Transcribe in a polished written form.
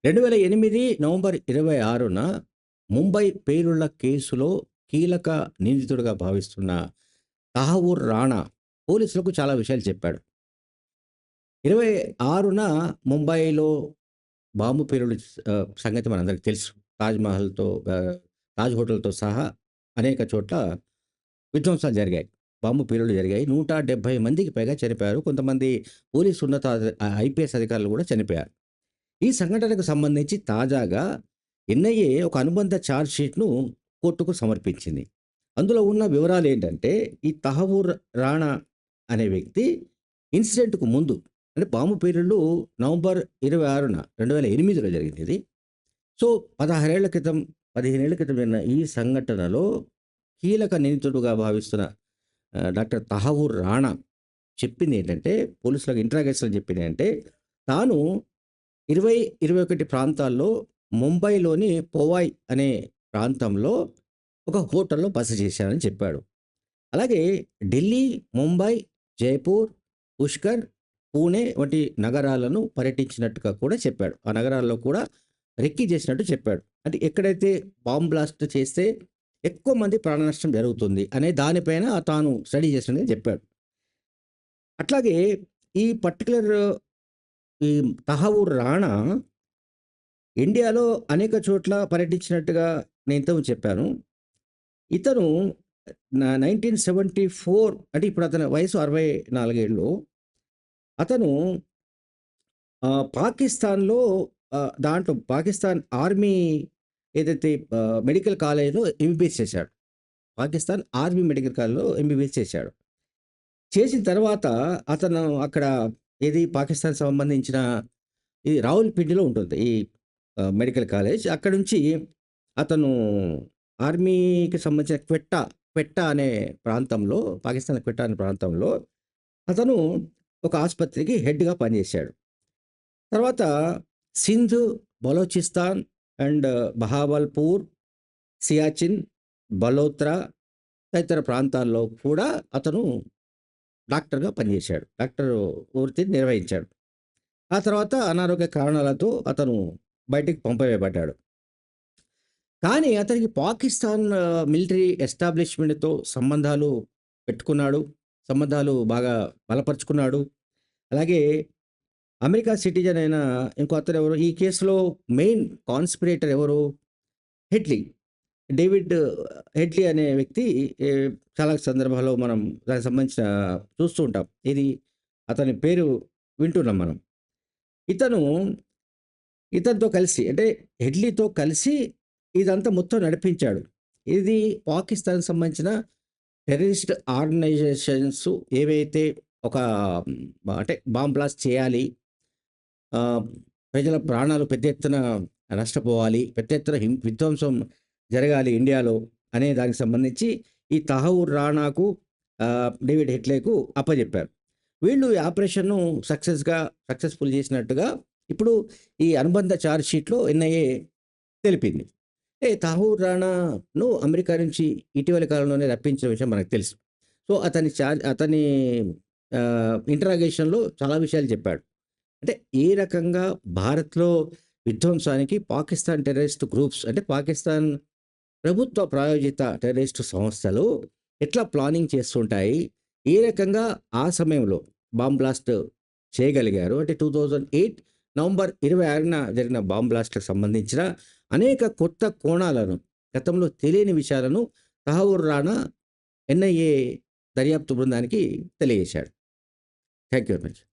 2008 November 26న Mumbai పేలుళ్ల కేసులో కీలక నిందితుడిగా భావిస్తున్న తహవూర్ రాణా పోలీసులకు చాలా విషయాలు చెప్పాడు. 26న ముంబైలో బాంబు పేలుడు సంగతి మనందరికీ తెలుసు. తాజ్‌మహల్‌తో తాజ్ హోటల్‌తో సహా అనేక చోట్ల విధ్వంసాలు జరిగాయి. బాంబు పేలుళ్లు జరిగాయి. 170 మందికి పైగా చనిపోయారు. కొంతమంది పోలీసు ఐపీఎస్ అధికారులు కూడా చనిపోయారు. ఈ సంఘటనకు సంబంధించి తాజాగా ఎన్ఐఏ ఒక అనుబంధ ఛార్జ్ షీట్‌ను కోర్టుకు సమర్పించింది. అందులో ఉన్న వివరాలేంటంటే, ఈ తహవూర్ రాణా అనే వ్యక్తి ఇన్సిడెంట్‌కు ముందు అంటే బాంబు పేలుళ్ళు నవంబర్ 26న 2008లో జరిగిందిది. సో, 16 ఏళ్ల క్రితం, 15 ఏళ్ల క్రితం జరిగిన ఈ సంఘటనలో కీలక నిందితుడుగా భావిస్తున్న డాక్టర్ తహవూర్ రాణా చెప్పిందేంటంటే, పోలీసులకు ఇంటరాగేషన్‌లో చెప్పిందేంటంటే, తాను 20, 21 ప్రాంతాల్లో ముంబైలోని పోవాయ్ అనే ప్రాంతంలో ఒక హోటల్‌లో బస చేశానని చెప్పాడు. అలాగే ఢిల్లీ, ముంబై, జైపూర్, పుష్కర్, పూణే వంటి నగరాలను పర్యటించినట్టుగా కూడా చెప్పాడు. ఆ నగరాల్లో కూడా రెక్కి చేసినట్టు చెప్పాడు. అంటే ఎక్కడైతే బాంబ్ బ్లాస్ట్ చేస్తే ఎక్కువ మంది ప్రాణ నష్టం జరుగుతుంది అనే దానిపైన తాను స్టడీ చేసినని చెప్పాడు. అట్లాగే ఈ పర్టిక్యులర్ ఈ తహవూర్ రాణా ఇండియాలో అనేక చోట్ల పర్యటించినట్టుగా నేను ఇంతకుముందు చెప్పాను. ఇతను 1974 అంటే ఇప్పుడు అతని వయసు 64 ఏళ్ళు. అతను పాకిస్తాన్‌లో దాంట్లో పాకిస్తాన్ ఆర్మీ ఏదైతే మెడికల్ కాలేజ్‌లో ఎంబీబీఎస్ చేశాడు. పాకిస్తాన్ ఆర్మీ మెడికల్ కాలేజ్‌లో ఎంబీబీఎస్ చేశాడు. చేసిన తర్వాత అతను అక్కడ పాకిస్తాన్ సంబంధించిన ఈ రావులపిండిలో ఉంటుంది. ఈ మెడికల్ కాలేజ్. అక్కడి నుంచి అతను ఆర్మీకి సంబంధించిన క్వెట్టా అనే ప్రాంతంలో, పాకిస్తాన్ క్వెట్టా అనే ప్రాంతంలో అతను ఒక ఆసుపత్రికి హెడ్‌గా పనిచేశాడు. తర్వాత సింధ్, బలోచిస్తాన్ అండ్ బహావల్పూర్, సియాచిన్, బలోత్రా తదితర ప్రాంతాల్లో కూడా అతను డాక్టర్‌గా పనిచేశాడు. డాక్టర్ వృత్తిని నిర్వహించాడు. ఆ తర్వాత అనారోగ్య కారణాలతో అతను బయటికి పంపివేయబడ్డాడు. కానీ అతనికి పాకిస్తాన్ మిలిటరీ ఎస్టాబ్లిష్‌మెంట్‌తో సంబంధాలు పెట్టుకున్నాడు. సంబంధాలు బాగా బలపరుచుకున్నాడు. అలాగే అమెరికా సిటిజన్ అయిన ఇంకో అతనెవరు ఈ కేసులో మెయిన్ కాన్స్పిరేటర్ ఎవరు? హెడ్లీ. డేవిడ్ హెడ్లీ అనే వ్యక్తి ఎ చాలా సందర్భాల్లో మనం దానికి సంబంధించిన చూస్తూ ఉంటాం. అతని పేరు వింటున్నాం మనం. ఇతను ఇతనితో కలిసి అంటే హెడ్లీతో కలిసి ఇదంతా మొత్తం నడిపించాడు. ఇది పాకిస్తాన్‌కి సంబంధించిన టెర్రరిస్ట్ ఆర్గనైజేషన్స్ ఏవైతే ఒక అంటే బాంబ్ బ్లాస్ట్ చేయాలి. ఆహ్, ప్రజల ప్రాణాలు పెద్ద ఎత్తున నష్టపోవాలి. పెద్ద ఎత్తున విధ్వంసం జరగాలి ఇండియాలో అనే దానికి సంబంధించి ఈ తహవూర్ రాణాకు, డేవిడ్ హెడ్లీకు అప్పజెప్పారు. వీళ్ళు ఈ ఆపరేషన్‌ను సక్సెస్‌ఫుల్ చేసినట్టుగా ఇప్పుడు ఈ అనుబంధ ఛార్జ్ షీట్‌లో ఎన్ఐఏ తెలిపింది. తహూర్ రాణాను అమెరికా నుంచి ఇటీవలి కాలంలోనే రప్పించిన విషయం మనకు తెలుసు. సో, అతని ఇంటరాగేషన్‌లో చాలా విషయాలు చెప్పాడు. అంటే ఏ రకంగా భారత్‌లో విధ్వంసానికి పాకిస్తాన్ టెర్రరిస్ట్ గ్రూప్స్ అంటే పాకిస్తాన్ ప్రభుత్వ ప్రాయోజిత టెర్రరిస్ట్ సంస్థలు ఎట్లా ప్లానింగ్ చేస్తుంటాయి? ఏ రకంగా ఆ సమయంలో బాంబ్ బ్లాస్ట్ చేయగలిగారు? అంటే 2008 నవంబర్ 26న జరిగిన బాంబ్ బ్లాస్ట్‌కి సంబంధించిన అనేక కొత్త కోణాలను, గతంలో తెలియని విషయాలను తహవూర్ రాణా ఎన్ఐఏ దర్యాప్తు బృందానికి తెలియజేశాడు. Thank you very much.